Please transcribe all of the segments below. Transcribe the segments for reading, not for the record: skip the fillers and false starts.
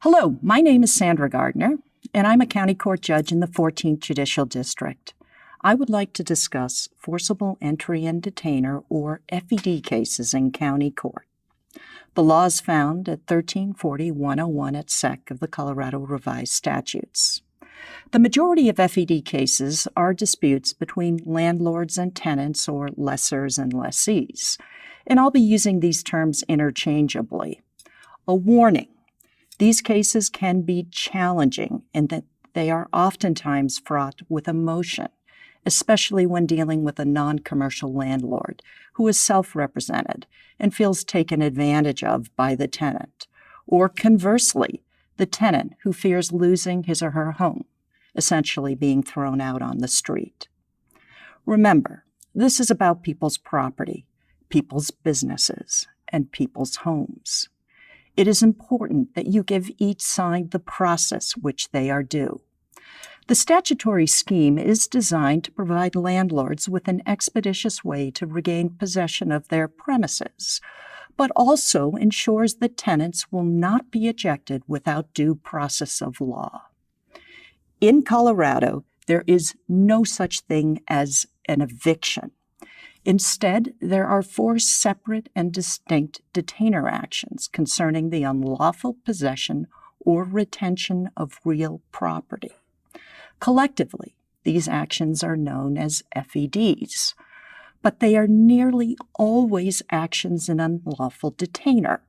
Hello, my name is Sandra Gardner, and I'm a county court judge in the 14th Judicial District. I would like to discuss forcible entry and detainer, or FED, cases in county court. The law is found at 1340-101 at Sec of the Colorado Revised Statutes. The majority of FED cases are disputes between landlords and tenants, or lessors and lessees, and I'll be using these terms interchangeably. A warning: these cases can be challenging in that they are oftentimes fraught with emotion, especially when dealing with a non-commercial landlord who is self-represented and feels taken advantage of by the tenant, or conversely, the tenant who fears losing his or her home, essentially being thrown out on the street. Remember, this is about people's property, people's businesses, and people's homes. It is important that you give each side the process which they are due. The statutory scheme is designed to provide landlords with an expeditious way to regain possession of their premises, but also ensures that tenants will not be ejected without due process of law. In Colorado, there is no such thing as an eviction. Instead, there are 4 separate and distinct detainer actions concerning the unlawful possession or retention of real property. Collectively, these actions are known as FEDs, but they are nearly always actions in unlawful detainer.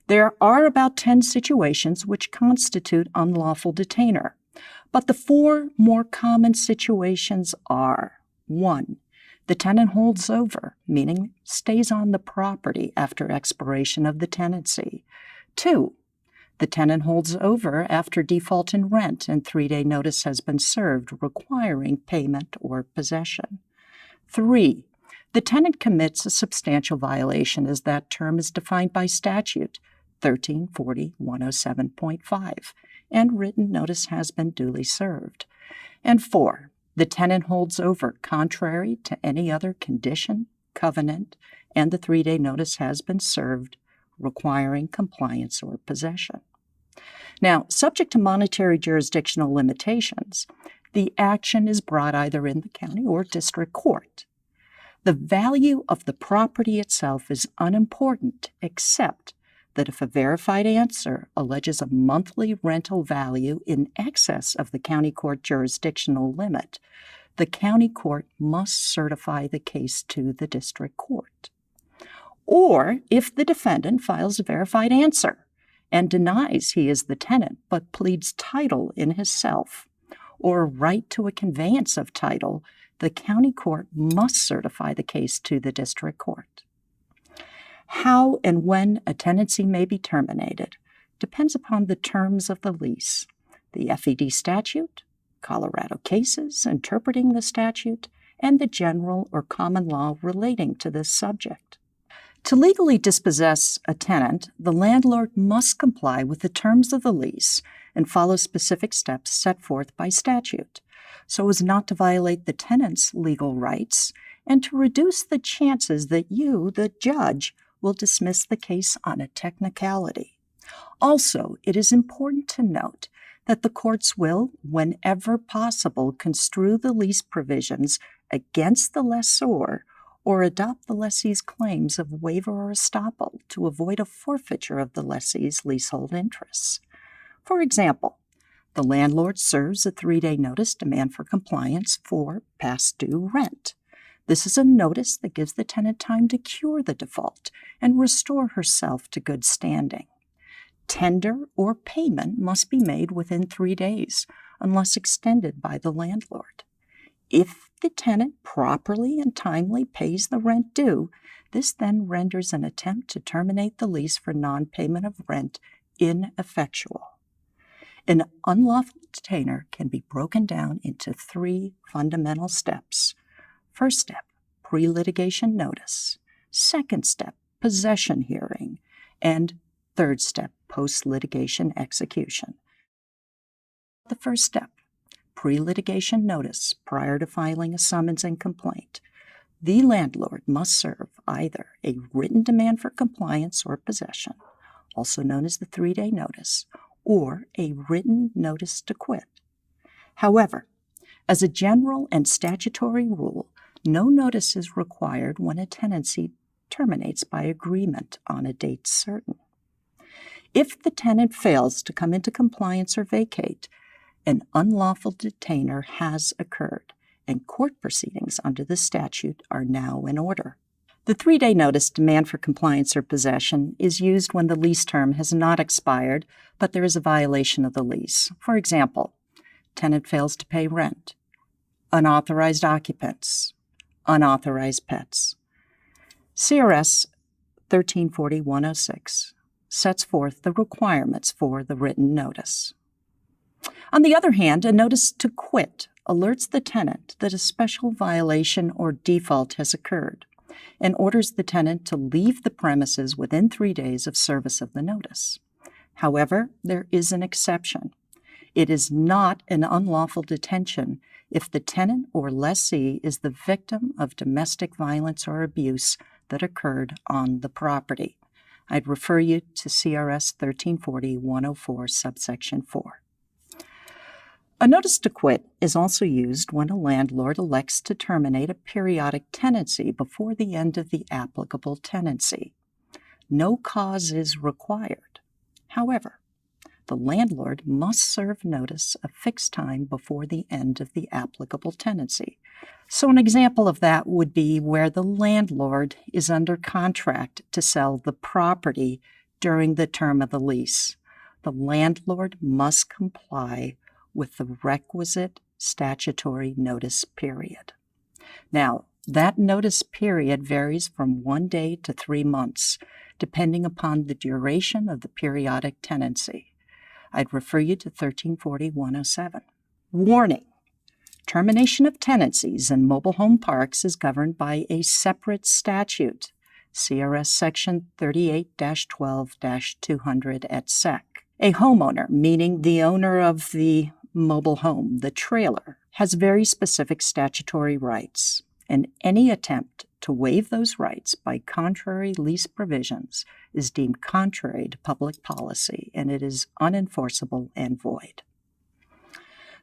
There are about 10 situations which constitute unlawful detainer, but the 4 more common situations are: 1. The tenant holds over, meaning stays on the property after expiration of the tenancy. 2. The tenant holds over after default in rent and 3-day notice has been served requiring payment or possession. 3. The tenant commits a substantial violation as that term is defined by statute 1340-107.5 and written notice has been duly served. And 4. The tenant holds over contrary to any other condition, covenant, and the 3-day notice has been served, requiring compliance or possession. Now, subject to monetary jurisdictional limitations, the action is brought either in the county or district court. The value of the property itself is unimportant, except that if a verified answer alleges a monthly rental value in excess of the county court jurisdictional limit, the county court must certify the case to the district court. Or if the defendant files a verified answer and denies he is the tenant but pleads title in himself or a right to a conveyance of title, the county court must certify the case to the district court. How and when a tenancy may be terminated depends upon the terms of the lease, the FED statute, Colorado cases interpreting the statute, and the general or common law relating to this subject. To legally dispossess a tenant, the landlord must comply with the terms of the lease and follow specific steps set forth by statute, so as not to violate the tenant's legal rights and to reduce the chances that you, the judge, will dismiss the case on a technicality. Also, it is important to note that the courts will, whenever possible, construe the lease provisions against the lessor or adopt the lessee's claims of waiver or estoppel to avoid a forfeiture of the lessee's leasehold interests. For example, the landlord serves a 3-day notice demand for compliance for past due rent. This is a notice that gives the tenant time to cure the default and restore herself to good standing. Tender or payment must be made within 3 days, unless extended by the landlord. If the tenant properly and timely pays the rent due, this then renders an attempt to terminate the lease for non-payment of rent ineffectual. An unlawful detainer can be broken down into 3 fundamental steps. First step, pre-litigation notice. Second step, possession hearing. And third step, post-litigation execution. The first step, pre-litigation notice prior to filing a summons and complaint. The landlord must serve either a written demand for compliance or possession, also known as the 3-day notice, or a written notice to quit. However, as a general and statutory rule, no notice is required when a tenancy terminates by agreement on a date certain. If the tenant fails to come into compliance or vacate, an unlawful detainer has occurred, and court proceedings under the statute are now in order. The 3-day notice demand for compliance or possession is used when the lease term has not expired, but there is a violation of the lease. For example, tenant fails to pay rent, unauthorized occupants, unauthorized pets. CRS 1340-106 sets forth the requirements for the written notice. On the other hand, a notice to quit alerts the tenant that a special violation or default has occurred and orders the tenant to leave the premises within 3 days of service of the notice. However, there is an exception. It is not an unlawful detention if the tenant or lessee is the victim of domestic violence or abuse that occurred on the property. I'd refer you to CRS 1340-104, subsection 4. A notice to quit is also used when a landlord elects to terminate a periodic tenancy before the end of the applicable tenancy. No cause is required. However, the landlord must serve notice a fixed time before the end of the applicable tenancy. So an example of that would be where the landlord is under contract to sell the property during the term of the lease. The landlord must comply with the requisite statutory notice period. Now, that notice period varies from 1 day to 3 months, depending upon the duration of the periodic tenancy. I'd refer you to 1340-107. Warning: termination of tenancies in mobile home parks is governed by a separate statute, CRS Section 38-12-200 et sec. A homeowner, meaning the owner of the mobile home, the trailer, has very specific statutory rights, and any attempt to waive those rights by contrary lease provisions is deemed contrary to public policy, and it is unenforceable and void.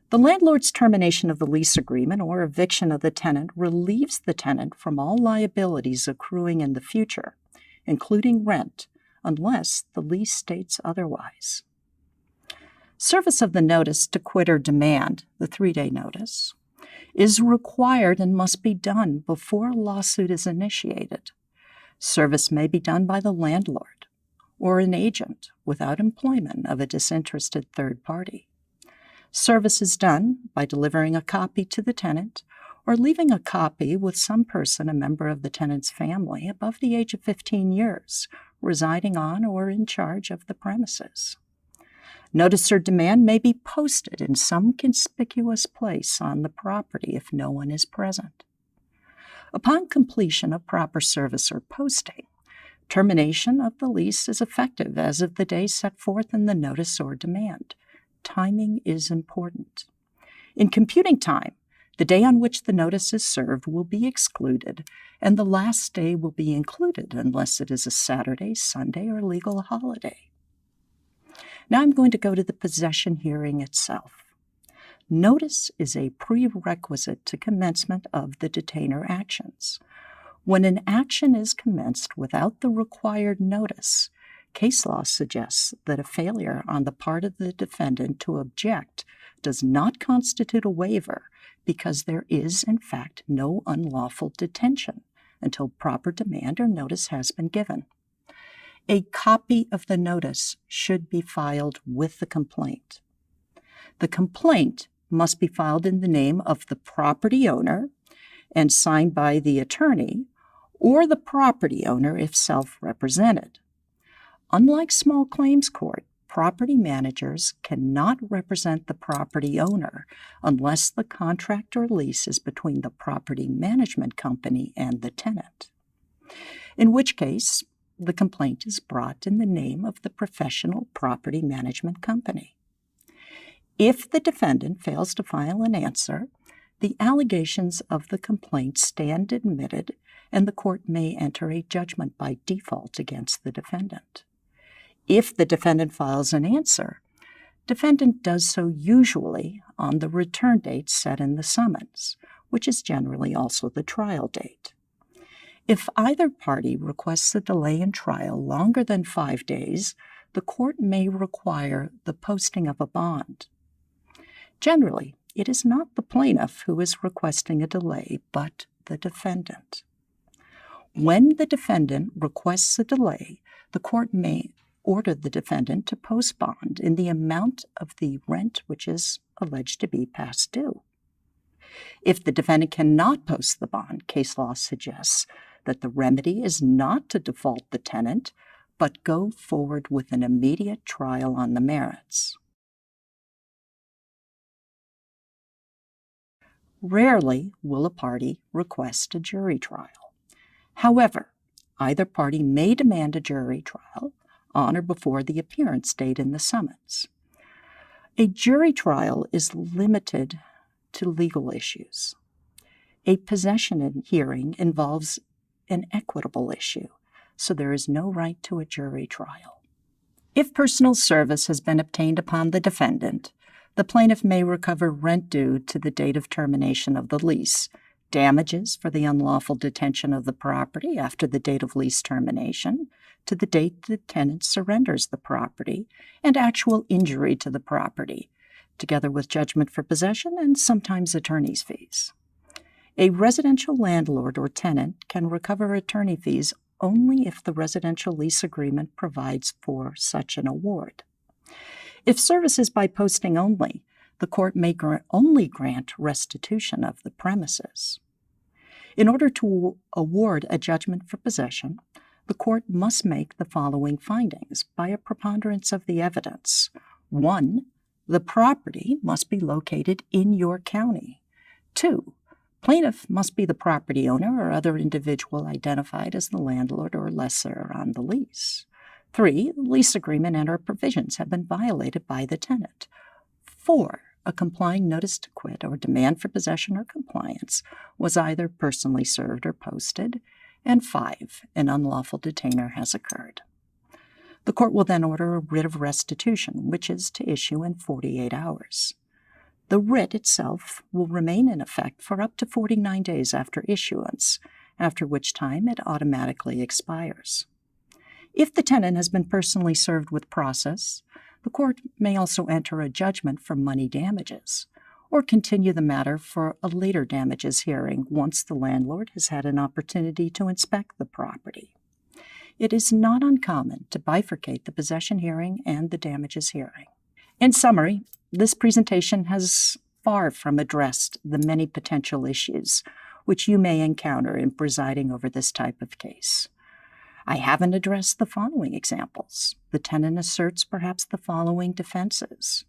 The landlord's termination of the lease agreement or eviction of the tenant relieves the tenant from all liabilities accruing in the future, including rent, unless the lease states otherwise. Service of the notice to quit or demand, the 3-day notice, is required and must be done before a lawsuit is initiated. Service may be done by the landlord or an agent without employment of a disinterested third party. Service is done by delivering a copy to the tenant or leaving a copy with some person, a member of the tenant's family, above the age of 15 years, residing on or in charge of the premises. Notice or demand may be posted in some conspicuous place on the property if no one is present. Upon completion of proper service or posting, termination of the lease is effective as of the day set forth in the notice or demand. Timing is important. In computing time, the day on which the notice is served will be excluded, and the last day will be included unless it is a Saturday, Sunday, or legal holiday. Now I'm going to go to the possession hearing itself. Notice is a prerequisite to commencement of the detainer actions. When an action is commenced without the required notice, case law suggests that a failure on the part of the defendant to object does not constitute a waiver because there is, in fact, no unlawful detention until proper demand or notice has been given. A copy of the notice should be filed with the complaint. The complaint must be filed in the name of the property owner and signed by the attorney or the property owner if self-represented. Unlike small claims court, property managers cannot represent the property owner unless the contract or lease is between the property management company and the tenant, in which case the complaint is brought in the name of the professional property management company. If the defendant fails to file an answer, the allegations of the complaint stand admitted and the court may enter a judgment by default against the defendant. If the defendant files an answer, Defendant does so usually on the return date set in the summons, which is generally also the trial date. If either party requests a delay in trial longer than 5 days, the court may require the posting of a bond. Generally, it is not the plaintiff who is requesting a delay, but the defendant. When the defendant requests a delay, the court may order the defendant to post bond in the amount of the rent which is alleged to be past due. If the defendant cannot post the bond, case law suggests that the remedy is not to default the tenant, but go forward with an immediate trial on the merits. Rarely will a party request a jury trial. However, either party may demand a jury trial on or before the appearance date in the summons. A jury trial is limited to legal issues. A possession hearing involves an equitable issue, so there is no right to a jury trial. If personal service has been obtained upon the defendant, the plaintiff may recover rent due to the date of termination of the lease, damages for the unlawful detention of the property after the date of lease termination, to the date the tenant surrenders the property, and actual injury to the property, together with judgment for possession and sometimes attorney's fees. A residential landlord or tenant can recover attorney fees only if the residential lease agreement provides for such an award. If service is by posting only, the court may only grant restitution of the premises. In order to award a judgment for possession, the court must make the following findings by a preponderance of the evidence. 1. The property must be located in your county. 2. Plaintiff must be the property owner or other individual identified as the landlord or lessor on the lease. 3. The lease agreement and/or provisions have been violated by the tenant. 4. A complying notice to quit or demand for possession or compliance was either personally served or posted. And 5. An unlawful detainer has occurred. The court will then order a writ of restitution, which is to issue in 48 hours. The writ itself will remain in effect for up to 49 days after issuance, after which time it automatically expires. If the tenant has been personally served with process, the court may also enter a judgment for money damages, or continue the matter for a later damages hearing once the landlord has had an opportunity to inspect the property. It is not uncommon to bifurcate the possession hearing and the damages hearing. In summary, this presentation has far from addressed the many potential issues which you may encounter in presiding over this type of case. I haven't addressed the following examples. The tenant asserts perhaps the following defenses: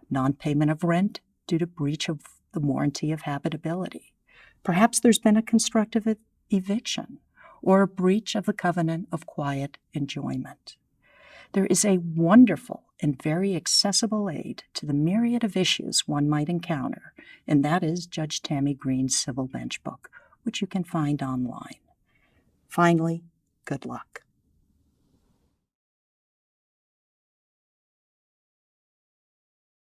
non-payment of rent due to breach of the warranty of habitability. Perhaps there's been a constructive eviction or a breach of the covenant of quiet enjoyment. There is a wonderful and very accessible aid to the myriad of issues one might encounter, and that is Judge Tammy Green's Civil Bench Book, which you can find online. Finally, good luck.